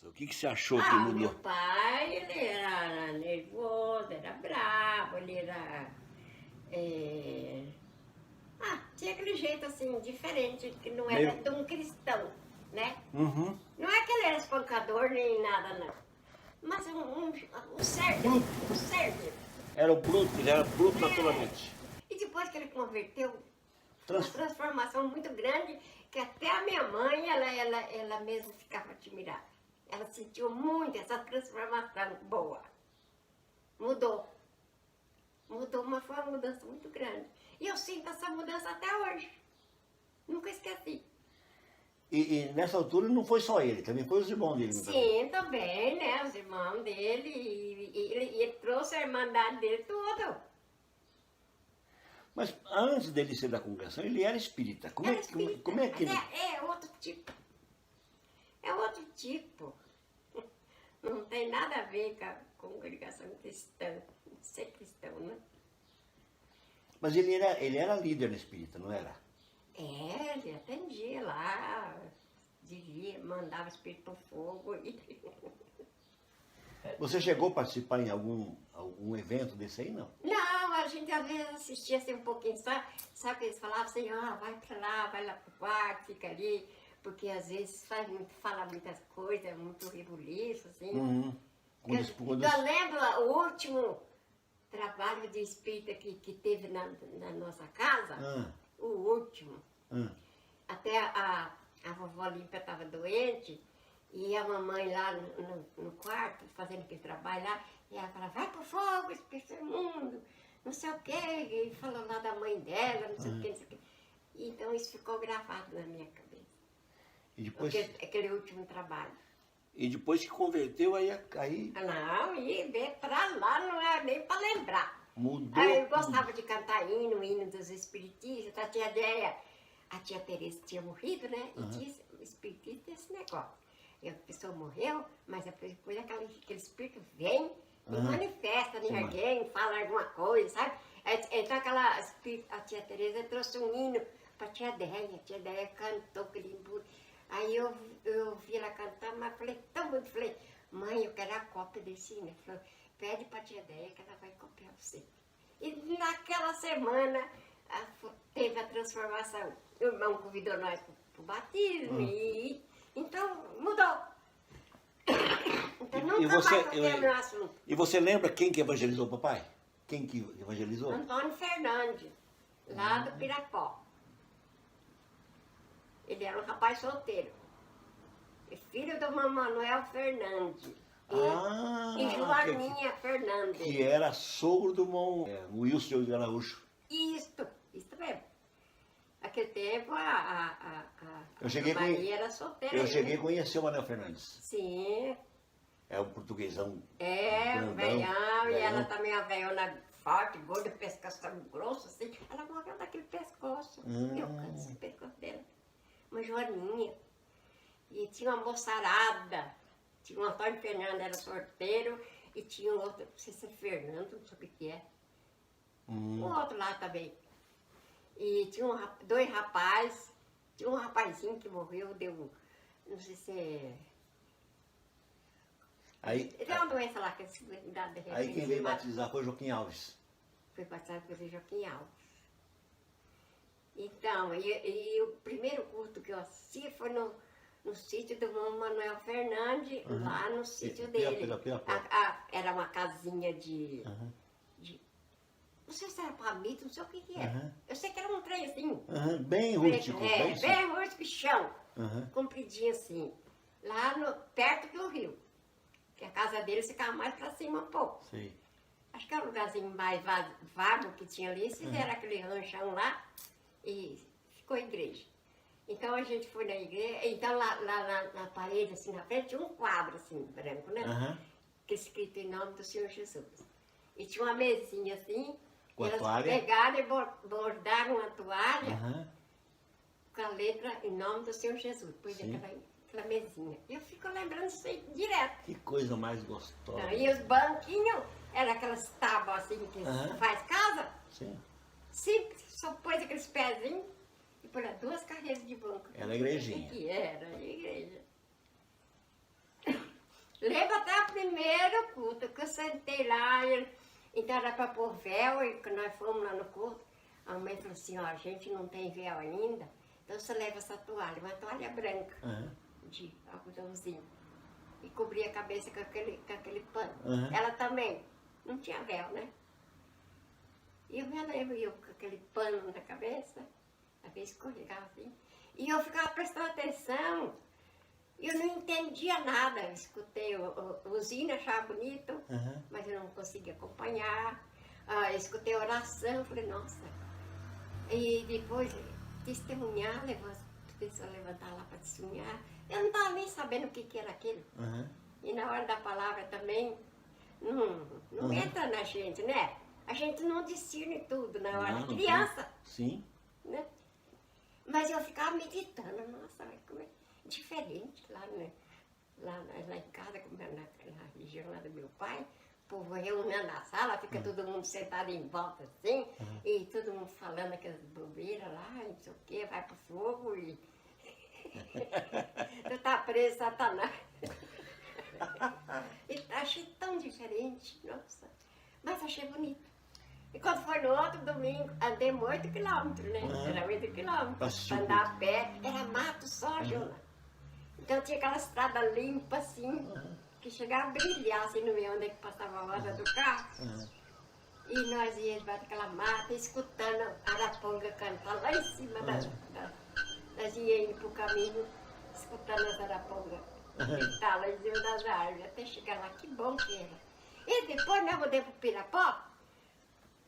O que você achou que Ah, mudou? meu pai, ele era nervoso, era bravo, ele era... tinha aquele jeito assim, diferente, que não era Meio- de um cristão, né? Uhum. Não é que ele era espancador nem nada, não. Mas um ser dele, um ser dele. Era o bruto, ele era bruto naturalmente. E depois que ele converteu, uma Trans- transformação muito grande, que até a minha mãe, ela mesma ficava admirada. Ela sentiu muito essa transformação boa. Mudou. Mudou, mas foi uma mudança muito grande. E eu sinto essa mudança até hoje. Nunca esqueci. E nessa altura não foi só ele, também foi os irmãos dele. Sim, também, né? Os irmãos dele, e ele trouxe a irmandade dele tudo. Mas antes dele ser da congregação, ele era espírita. Como Era é, espírita, como é que ele... mas é outro tipo. É outro tipo. Não tem nada a ver com a congregação cristã, ser cristão, né? Mas ele era líder na espírita, não era? É, ele atendia lá, dizia, mandava o espírito pro fogo. Você chegou a participar em algum evento desse aí, não? Não, a gente às vezes assistia assim um pouquinho, sabe que eles falavam assim, vai lá pro quarto, fica ali, porque às vezes fala muitas coisas, é muito rebuliço, assim. Uhum. Eu lembro o último trabalho de espírita que teve na nossa casa, o último. Até a vovó Límpia estava doente, e a mamãe lá no quarto, fazendo aquele trabalho lá, e ela falava, vai pro fogo, espírito imundo, não sei o quê, e falou lá da mãe dela, não sei o quê, não sei o quê. E então isso ficou gravado na minha cabeça. E depois, Aquele último trabalho. e depois que converteu, aí Não, e ver pra lá não é nem pra lembrar. mudou. Aí eu gostava de cantar hino dos espiritistas, a tia Teresa tinha morrido, né? E tinha espiritista esse negócio. E a pessoa morreu, mas depois aquele espírito vem e manifesta em alguém, fala alguma coisa, sabe? Então a tia Teresa trouxe um hino pra tia Déia cantou aquele embrulho. Aí eu vi ela cantar, mas falei tão muito, falei, mãe, eu quero a cópia desse hino. Ela falou, pede pra tia Déia que ela vai copiar você. E naquela semana teve a transformação. O irmão convidou nós pro batismo e então mudou. Então nunca mais toquemos no assunto. E você lembra quem que evangelizou o papai? Quem que evangelizou? Antônio Fernandes, lá do Pirapó. Ele era um rapaz solteiro. Filho do Manuel Fernandes. E Joaninha Fernandes. Que era sogro do irmão Wilson de Araújo. Isto mesmo. Naquele tempo a Maria era solteira. Eu cheguei a conhecer o Manuel Fernandes. Sim. É um portuguesão. Um velhão, e ela também é uma velhona forte, gorda, pescoço grosso, assim. Ela morreu daquele pescoço. Eu canso o pescoço dela. Uma joaninha. E tinha uma moçarada. Tinha um Antônio Fernandes, era sorteiro, e tinha um outro, não sei se é Fernando, não sei o que é. Um outro lá também. E tinha dois rapazes, tinha um rapazinho que morreu, deu, não sei se é... Deu uma doença lá, que eles cuidaram de repente. Aí quem veio batizar foi Joaquim Alves. Foi batizado pelo Joaquim Alves. Então, e o primeiro culto que eu assisti foi no sítio do Manuel Fernandes, lá no sítio dele. Era uma casinha de não sei se era palmito, não sei o que era. Eu sei que era um trem assim. Bem rústico. Bem rústico, chão. Compridinho assim. Lá perto do rio. Que a casa dele ficava mais pra cima um pouco. Sim. Acho que era um lugarzinho mais vago que tinha ali. Fizeram aquele ranchão lá e ficou a igreja. Então a gente foi na igreja, então lá na parede, assim, na frente, tinha um quadro, assim, branco, né? Que escrito em nome do Senhor Jesus. E tinha uma mesinha assim, com e elas toalha. pegaram e bordaram uma toalha com a letra em nome do Senhor Jesus. Pôs aquela mesinha. E eu fico lembrando isso aí direto. Que coisa mais gostosa. Não, e os banquinhos, eram aquelas tábuas assim que faz casa. Sim. Simples, só pôs aqueles pezinhos. E por lá, 2 carreiras de banco. Era a igrejinha. Que era a igreja. Lembro até o primeiro culto, que eu sentei lá, então era para pôr véu, e quando nós fomos lá no culto, a mãe falou assim, ó, a gente não tem véu ainda, então você leva essa toalha, uma toalha branca, de algodãozinho, e cobria a cabeça com aquele pano. Ela também não tinha véu, né? E eu me lembro, eu com aquele pano na cabeça, às vezes escorregava assim, e eu ficava prestando atenção, e eu não entendia nada. Eu escutei os hinos, achava bonito, mas eu não conseguia acompanhar. Eu escutei a oração, falei, nossa. E depois, testemunhar, a pessoa levantar lá para testemunhar. Eu não estava nem sabendo o que era aquilo. E na hora da palavra também, não entra na gente, né? A gente não discerne tudo na hora de criança. Sim. Né? Mas eu ficava meditando, nossa, como é diferente lá em casa, na região lá do meu pai, o povo reunindo na sala, fica todo mundo sentado em volta assim, e todo mundo falando aquelas bobeiras lá, e não sei o que, vai pro fogo e. Tu tá preso, Satanás. E achei tão diferente, nossa. Mas achei bonito. E quando foi no outro domingo, andei 8 quilômetros, né? Era 8 quilômetros. Andar a pé, era mato só, Jonas. Então tinha aquela estrada limpa assim, que chegava a brilhar assim no meio onde é que passava a roda do carro. E nós íamos debaixo daquela mata, escutando a araponga cantar lá em cima nós íamos indo pro caminho, escutando as arapongas cantar lá em cima das árvores, até chegar lá, que bom que era. E depois nós voltamos pro Pirapó.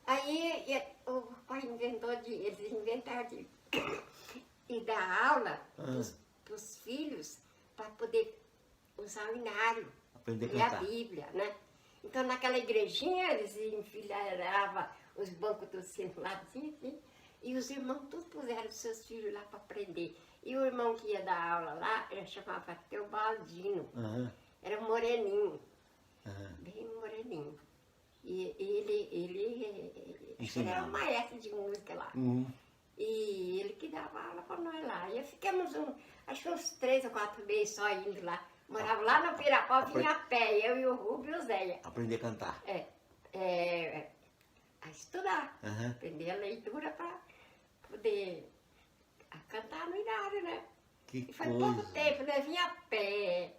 Aí o pai eles inventaram de dar aula para os filhos para poder usar o inário, ler a Bíblia, né? Então naquela igrejinha eles enfileiravam os bancos do sino lá assim, e os irmãos todos puseram os seus filhos lá para aprender. E o irmão que ia dar aula lá, ele chamava Teobaldino, era um moreninho, bem moreninho. E ele era um maestro de música lá. E ele que dava aula para nós lá. E ficamos, acho que uns 3 ou 4 meses só indo lá. Morava lá no Pirapó, vinha a pé, eu e o Rubio e o Zéia. Aprender a cantar. A estudar. Aprender a leitura para poder cantar no inário, né? Que e foi coisa. pouco tempo, né? Vinha a pé.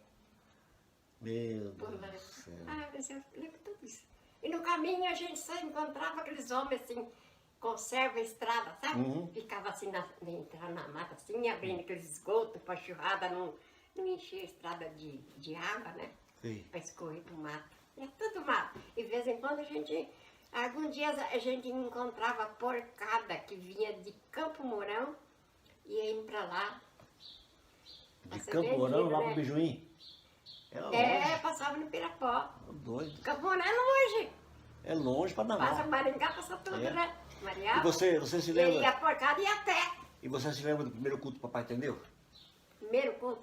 Meu Deus do céu. Mas eu lembro tudo isso. E no caminho a gente só encontrava aqueles homens assim, conserva a estrada, sabe? Ficava assim, entrando na mata assim, abrindo aqueles esgotos para a churrada não encher a estrada de água, né? Sim. Para escorrer pro mato. É tudo mato. E de vez em quando alguns dias a gente encontrava porcada que vinha de Campo Mourão e ia indo para lá. De Campo Mourão lá pro Bijuí? Passava no Pirapó. Doido. Campo Mourão é longe. É longe pra danar. Passa Maringá, passa tudo, né? Maria. E você se E lembra? a porcada ia a pé. E você se lembra do primeiro culto que o papai atendeu? Primeiro culto?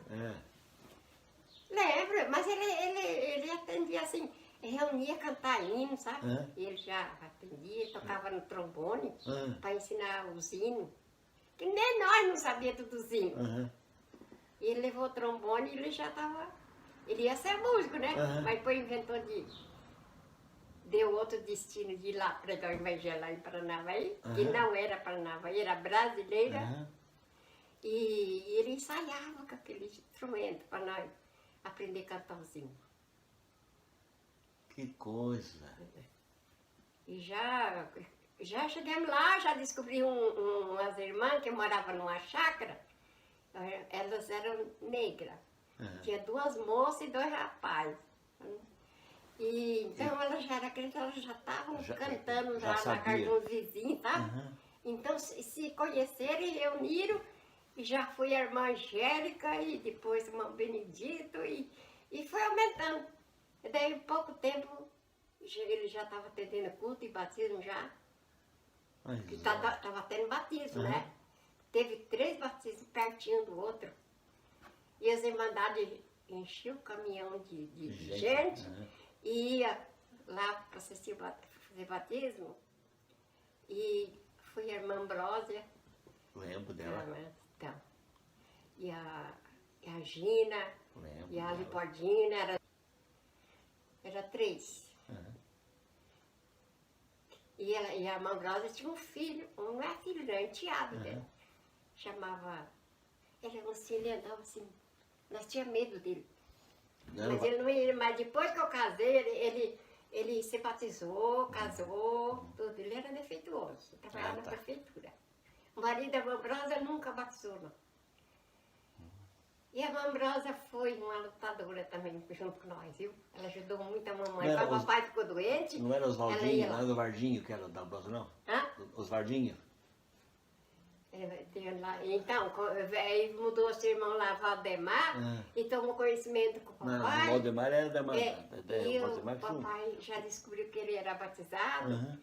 Lembro, mas ele atendia assim, reunia cantar hino, sabe? Ele já atendia, tocava no trombone para ensinar os hinos. Que nem nós não sabíamos tudo os hinos. E ele levou o trombone e ele já estava. Ele ia ser músico, né? Mas depois inventou deu outro destino de ir lá pregar o evangelho lá em Paranavaí, que não era Paranavaí, era brasileira. E ele ensaiava com aquele instrumento para nós aprender a cantar os hinos. Que coisa. E já chegamos lá, já descobri umas irmãs que moravam numa chácara. Elas eram negras. Tinha 2 moças e 2 rapazes. E então elas já era crente, elas já estavam cantando já na casa dos vizinhos, sabe? Então se conheceram e reuniram, e já foi a irmã Angélica e depois o irmão Benedito e foi aumentando. E daí em pouco tempo ele já estava atendendo culto e batismo já. Estava tendo batismo, né? Teve 3 batismos pertinho do outro. E as irmandades enchiam o caminhão de gente e ia lá para fazer batismo. E foi a irmã Ambrósia. Lembro dela. Então, e a Gina, Lembro e a dela. Lipodina. era 3. E a Mambrosa tinha um filho, não é filho, não, é enteado dela. Chamava. Ele era um cilindrão assim. Nós tínhamos medo dele. Mas ele não ia, mas depois que eu casei, ele se batizou, casou, tudo. Ele era defeituoso, trabalhava na prefeitura. O marido da Mambrosa nunca batizou, não. E a Mambrosa foi uma lutadora também junto com nós, viu? Ela ajudou muito a mamãe. Quando o papai ficou doente. Não era os ela ia Valdinho, lá. não era o Vardinho que era da Mambrosa, não? Hã? Os Vardinho? Tinha lá. Então, aí mudou seu irmão lá, Valdemar, e tomou conhecimento com o Não, o papai. Valdemar era da E o Valdemar o que foi. papai já descobriu que ele era batizado.